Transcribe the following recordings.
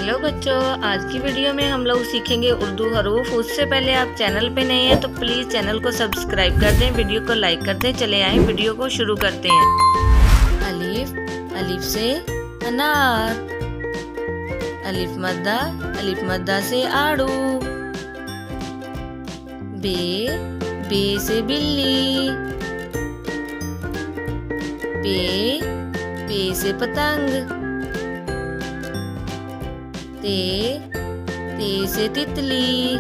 Hello बच्चों, आज की वीडियो में हम लोग सीखेंगे उर्दू हरूफ। उससे पहले आप चैनल पे नए हैं तो प्लीज़ चैनल को सब्सक्राइब कर दें, वीडियो को लाइक कर दें। चले आए वीडियो को शुरू करते हैं। अलिफ, अलिफ से अनार। अलिफ मद्दा से आड़ू। बे से बिल्ली। पे से पतंग। ते से तितली।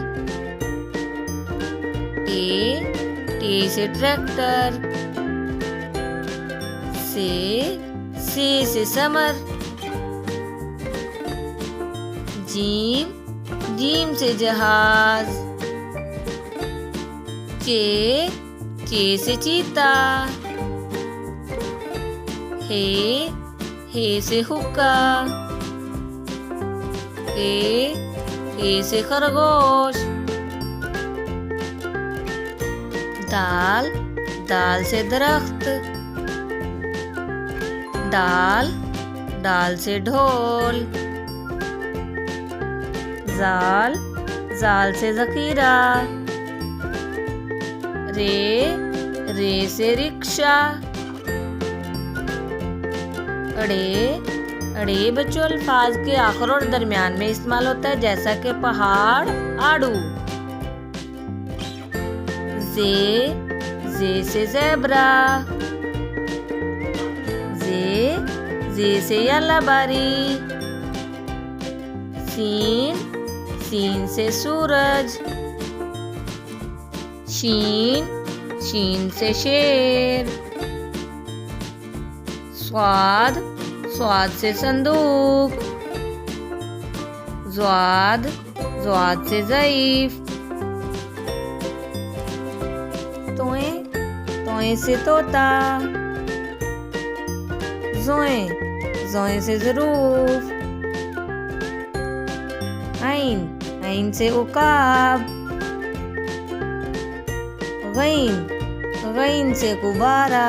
टे से ट्रैक्टर। से समर। जीम से जहाज। चे से चीता। हे से हुक्का। हे से खरगोश। दाल से दरख्त। दाल से ढोल। जाल से जखीरा। रे से रिक्शा। अड़े बच्चों अल्फाज के आखिर और दरमियान में इस्तेमाल होता है, जैसा कि पहाड़, आड़ू। जे से ज़ेब्रा। जे से यालाबारी। सीन से सूरज। शीन से शेर। स्वाद से संदूक। ज़्वाद से ज़ईफ। तोए से तोता। ज़ोए से ज़रूफ। आइन से उकाब। गईन से गुब्बारा।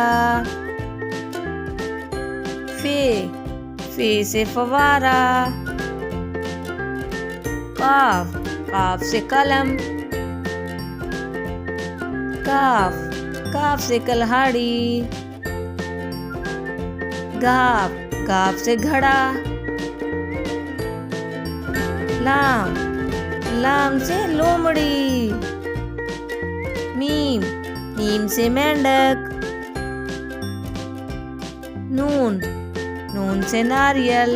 फे से फवारा। काफ से कलम। काफ से कल्हाड़ी। गाफ से घड़ा। लाम से लोमड़ी। मीम से मेंढक। नून से नारियल।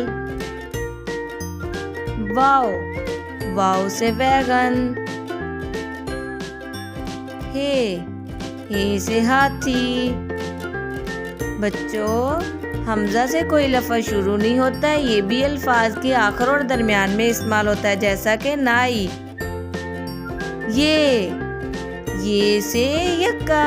वाव से वैगन। हे से हाथी। बच्चों, हमजा से कोई लफ्ज़ शुरू नहीं होता है, ये भी अल्फाज के आखिर और दरमियान में इस्तेमाल होता है, जैसा कि नाई। ये से यक्का।